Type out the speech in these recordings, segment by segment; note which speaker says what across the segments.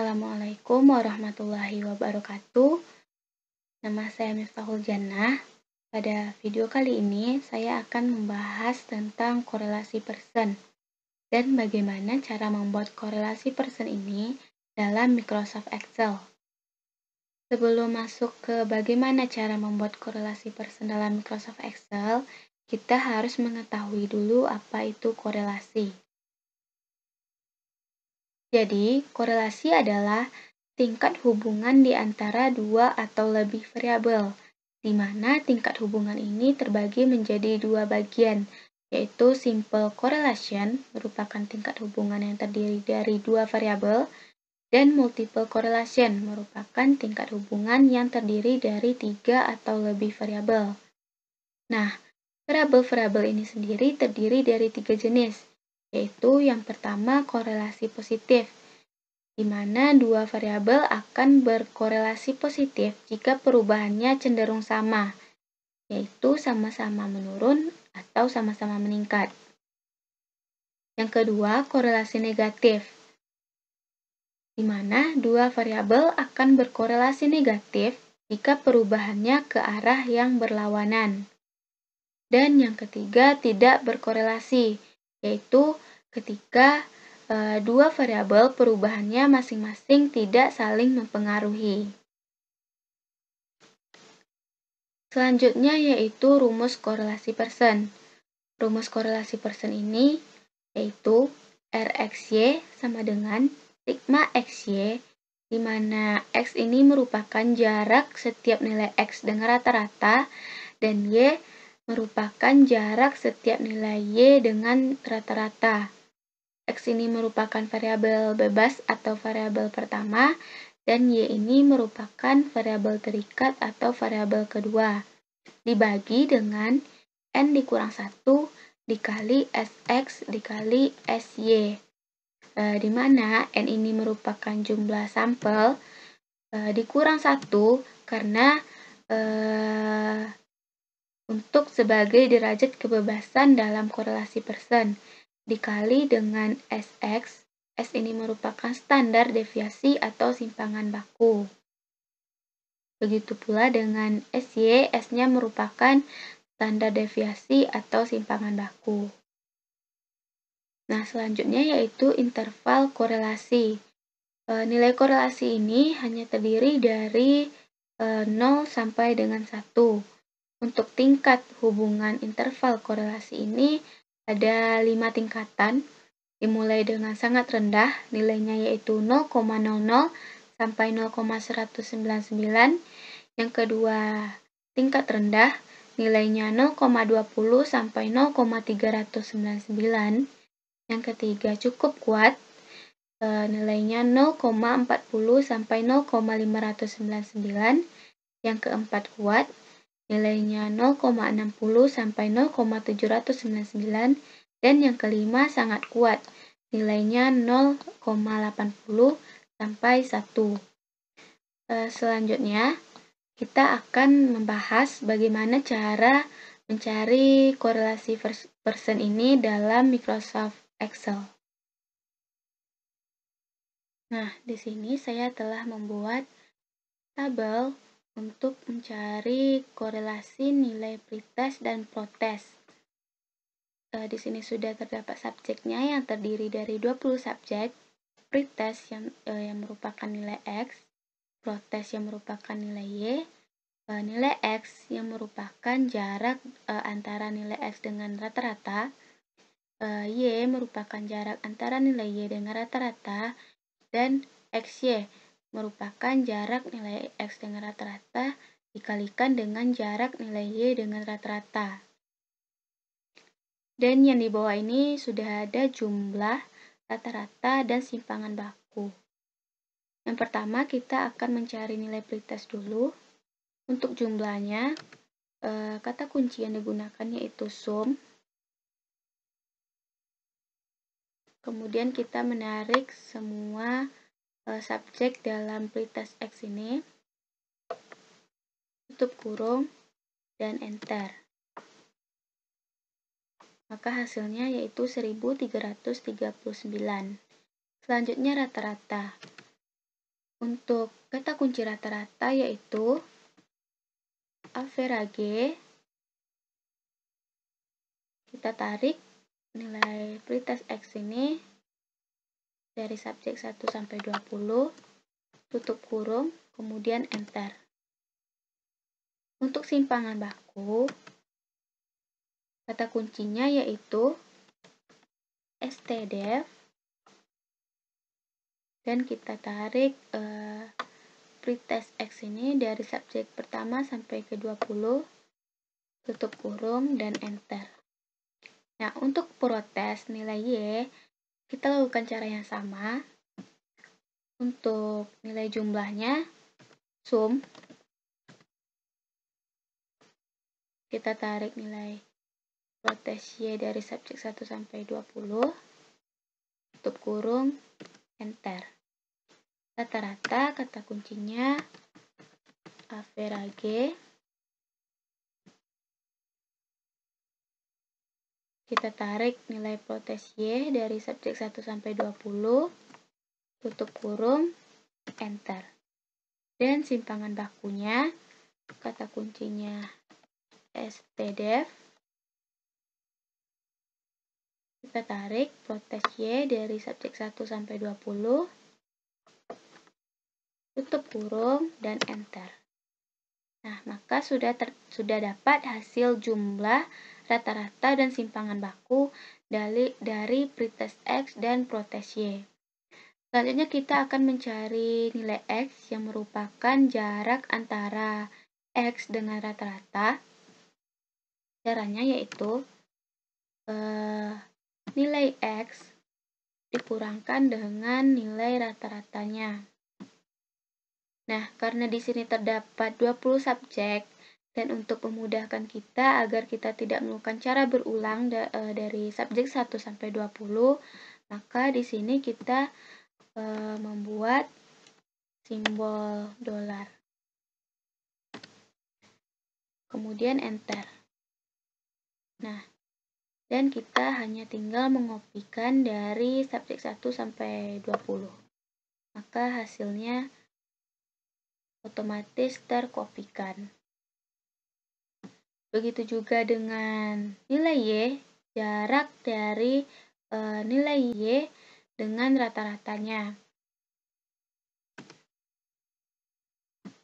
Speaker 1: Assalamualaikum warahmatullahi wabarakatuh. Nama saya Miftahul Jannah. Pada video kali ini, saya akan membahas tentang korelasi person dan bagaimana cara membuat korelasi person ini dalam Microsoft Excel. Sebelum masuk ke bagaimana cara membuat korelasi person dalam Microsoft Excel, kita harus mengetahui dulu apa itu korelasi. Jadi, korelasi adalah tingkat hubungan di antara dua atau lebih variabel, di mana tingkat hubungan ini terbagi menjadi dua bagian, yaitu simple correlation, merupakan tingkat hubungan yang terdiri dari dua variabel, dan multiple correlation, merupakan tingkat hubungan yang terdiri dari tiga atau lebih variabel. Nah, variabel-variabel ini sendiri terdiri dari tiga jenis, yaitu yang pertama korelasi positif, di mana dua variabel akan berkorelasi positif jika perubahannya cenderung sama, yaitu sama-sama menurun atau sama-sama meningkat. Yang kedua, korelasi negatif, di mana dua variabel akan berkorelasi negatif jika perubahannya ke arah yang berlawanan. Dan yang ketiga, tidak berkorelasi, yaitu ketika dua variabel perubahannya masing-masing tidak saling mempengaruhi. Selanjutnya yaitu rumus korelasi person. Rumus korelasi person ini yaitu RXY sama dengan sigma XY, di mana X ini merupakan jarak setiap nilai X dengan rata-rata, dan Y merupakan jarak setiap nilai Y dengan rata-rata. X ini merupakan variabel bebas atau variabel pertama, dan Y ini merupakan variabel terikat atau variabel kedua, dibagi dengan N dikurang 1 dikali SX dikali SY, di mana N ini merupakan jumlah sampel, dikurang 1 karena untuk sebagai derajat kebebasan dalam korelasi person, dikali dengan SX. S ini merupakan standar deviasi atau simpangan baku. Begitu pula dengan SY, S-nya merupakan standar deviasi atau simpangan baku. Nah, selanjutnya yaitu interval korelasi. Nilai korelasi ini hanya terdiri dari 0 sampai dengan 1. Untuk tingkat hubungan interval korelasi ini ada 5 tingkatan, dimulai dengan sangat rendah, nilainya yaitu 0,00 sampai 0,199. Yang kedua, tingkat rendah, nilainya 0,20 sampai 0,399. Yang ketiga, cukup kuat, nilainya 0,40 sampai 0,599. Yang keempat, kuat, nilainya 0,60 sampai 0,799, dan yang kelima sangat kuat, nilainya 0,80 sampai 1. Selanjutnya, kita akan membahas bagaimana cara mencari korelasi person ini dalam Microsoft Excel. Nah, di sini saya telah membuat tabel untuk mencari korelasi nilai pretest dan protest. Di sini sudah terdapat subjeknya yang terdiri dari 20 subjek, pretest yang merupakan nilai X, protest yang merupakan nilai Y, nilai X yang merupakan jarak antara nilai X dengan rata-rata, Y merupakan jarak antara nilai Y dengan rata-rata, dan XY merupakan jarak nilai X dengan rata-rata dikalikan dengan jarak nilai Y dengan rata-rata. Dan yang di bawah ini sudah ada jumlah, rata-rata, dan simpangan baku. Yang pertama kita akan mencari nilai pretest dulu. Untuk jumlahnya, kata kunci yang digunakan yaitu sum. Kemudian kita menarik semua subjek dalam pretest X ini, tutup kurung, dan enter. Maka hasilnya yaitu 1339. Selanjutnya rata-rata. untuk kata kunci rata-rata yaitu average. Kita tarik nilai pretest X ini dari subjek 1 sampai 20, tutup kurung, kemudian enter. Untuk simpangan baku, kata kuncinya yaitu stdef, dan kita tarik pretest X ini dari subjek pertama sampai ke 20, tutup kurung, dan enter. Nah, untuk protest nilai Y, kita lakukan cara yang sama. Untuk nilai jumlahnya, sum. Kita tarik nilai protest Y dari subjek 1 sampai 20, tutup kurung, enter. Rata-rata kata kuncinya average. Kita tarik nilai protest Y dari subjek 1 sampai 20, tutup kurung, enter. Dan simpangan bakunya, kata kuncinya stdef. Kita tarik protest Y dari subjek 1 sampai 20, tutup kurung, dan enter. Nah, maka sudah dapat hasil jumlah, rata-rata, dan simpangan baku dari pretest X dan protest Y. Selanjutnya kita akan mencari nilai X yang merupakan jarak antara X dengan rata-rata. Caranya yaitu nilai X dikurangkan dengan nilai rata-ratanya. Nah, karena di sini terdapat 20 subjek, dan untuk memudahkan kita agar kita tidak melakukan cara berulang dari subjek 1 sampai 20, maka di sini kita membuat simbol dolar. Kemudian enter. Nah, dan kita hanya tinggal mengopikan dari subjek 1 sampai 20. Maka hasilnya otomatis terkopikan. Begitu juga dengan nilai Y, jarak dari nilai Y dengan rata-ratanya.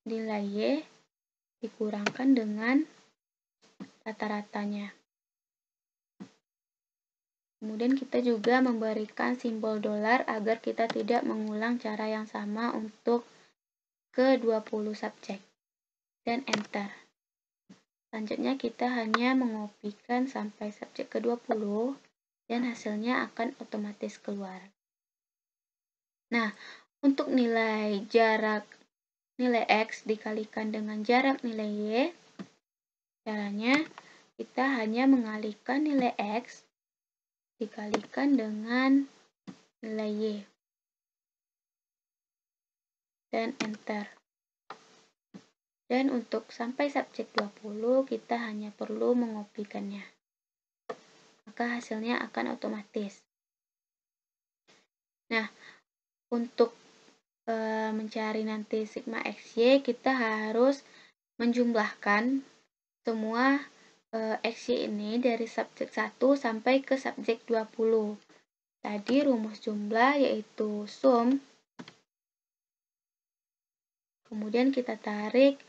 Speaker 1: Nilai Y dikurangkan dengan rata-ratanya. Kemudian kita juga memberikan simbol dolar agar kita tidak mengulang cara yang sama untuk ke 20 subjek. Dan enter. Selanjutnya kita hanya mengopikan sampai subjek ke 20 dan hasilnya akan otomatis keluar. Nah, untuk nilai X dikalikan dengan jarak nilai Y, caranya kita hanya mengalihkan nilai X dikalikan dengan nilai Y. Dan enter. Dan untuk sampai subjek 20, kita hanya perlu mengopikannya. Maka hasilnya akan otomatis. Nah, untuk mencari nanti sigma XY, kita harus menjumlahkan semua XY ini dari subjek 1 sampai ke subjek 20. Tadi rumus jumlah yaitu sum. Kemudian kita tarik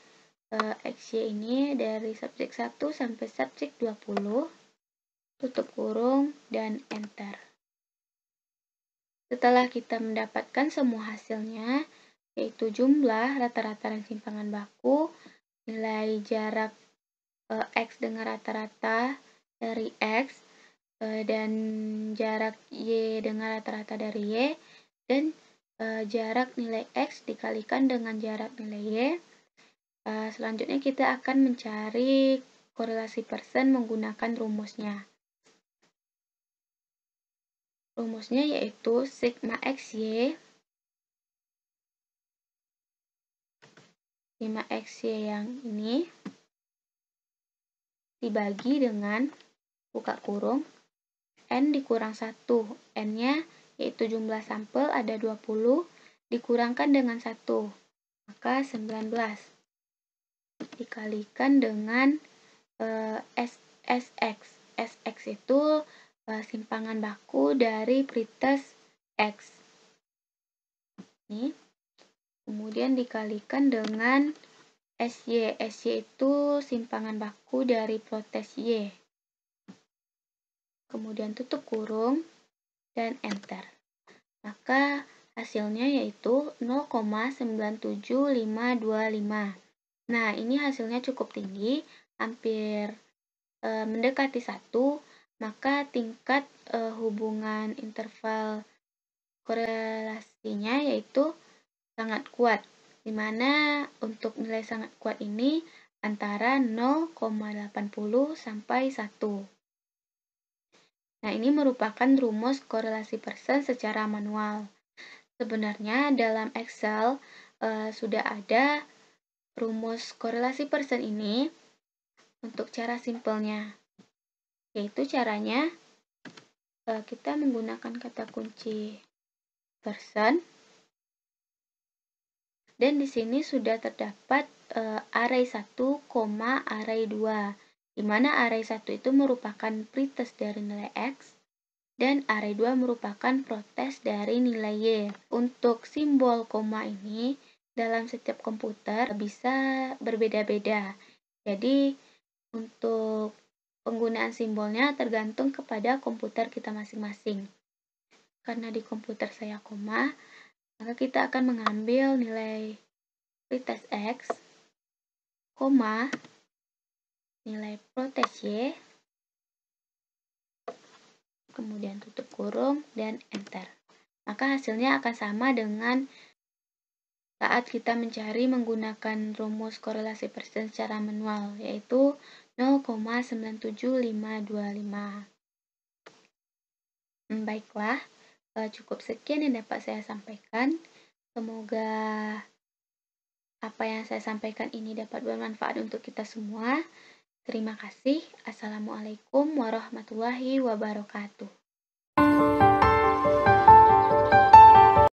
Speaker 1: XY ini dari subjek 1 sampai subjek 20, tutup kurung, dan enter. Setelah kita mendapatkan semua hasilnya, yaitu jumlah, rata-rata, dan simpangan baku, nilai jarak X dengan rata-rata dari X, dan jarak Y dengan rata-rata dari Y, dan jarak nilai X dikalikan dengan jarak nilai Y. Selanjutnya kita akan mencari korelasi persen menggunakan rumusnya. Rumusnya yaitu sigma XY. Sigma XY yang ini dibagi dengan buka kurung N dikurang 1. N-nya yaitu jumlah sampel ada 20, dikurangkan dengan 1, maka 19. Dikalikan dengan SX. SX itu simpangan baku dari pretest X. Ini. Kemudian dikalikan dengan SY. SY itu simpangan baku dari protes Y. Kemudian tutup kurung dan enter. Maka hasilnya yaitu 0,97525. Nah, ini hasilnya cukup tinggi, hampir mendekati 1, maka tingkat hubungan interval korelasinya yaitu sangat kuat, di mana untuk nilai sangat kuat ini antara 0,80 sampai 1. Nah, ini merupakan rumus korelasi persen secara manual. Sebenarnya dalam Excel sudah ada rumus korelasi persen ini untuk cara simpelnya. Yaitu caranya kita menggunakan kata kunci persen. Dan di sini sudah terdapat array 1, array 2. Di mana array 1 itu merupakan pretest dari nilai X dan array 2 merupakan protes dari nilai Y. Untuk simbol koma ini dalam setiap komputer bisa berbeda-beda. Jadi untuk penggunaan simbolnya tergantung kepada komputer kita masing-masing. Karena di komputer saya koma, maka kita akan mengambil nilai pretest X, koma, nilai protes Y, kemudian tutup kurung, dan enter. Maka hasilnya akan sama dengan saat kita mencari menggunakan rumus korelasi persen secara manual, yaitu 0,97525. Baiklah, cukup sekian yang dapat saya sampaikan. Semoga apa yang saya sampaikan ini dapat bermanfaat untuk kita semua. Terima kasih. Assalamualaikum warahmatullahi wabarakatuh.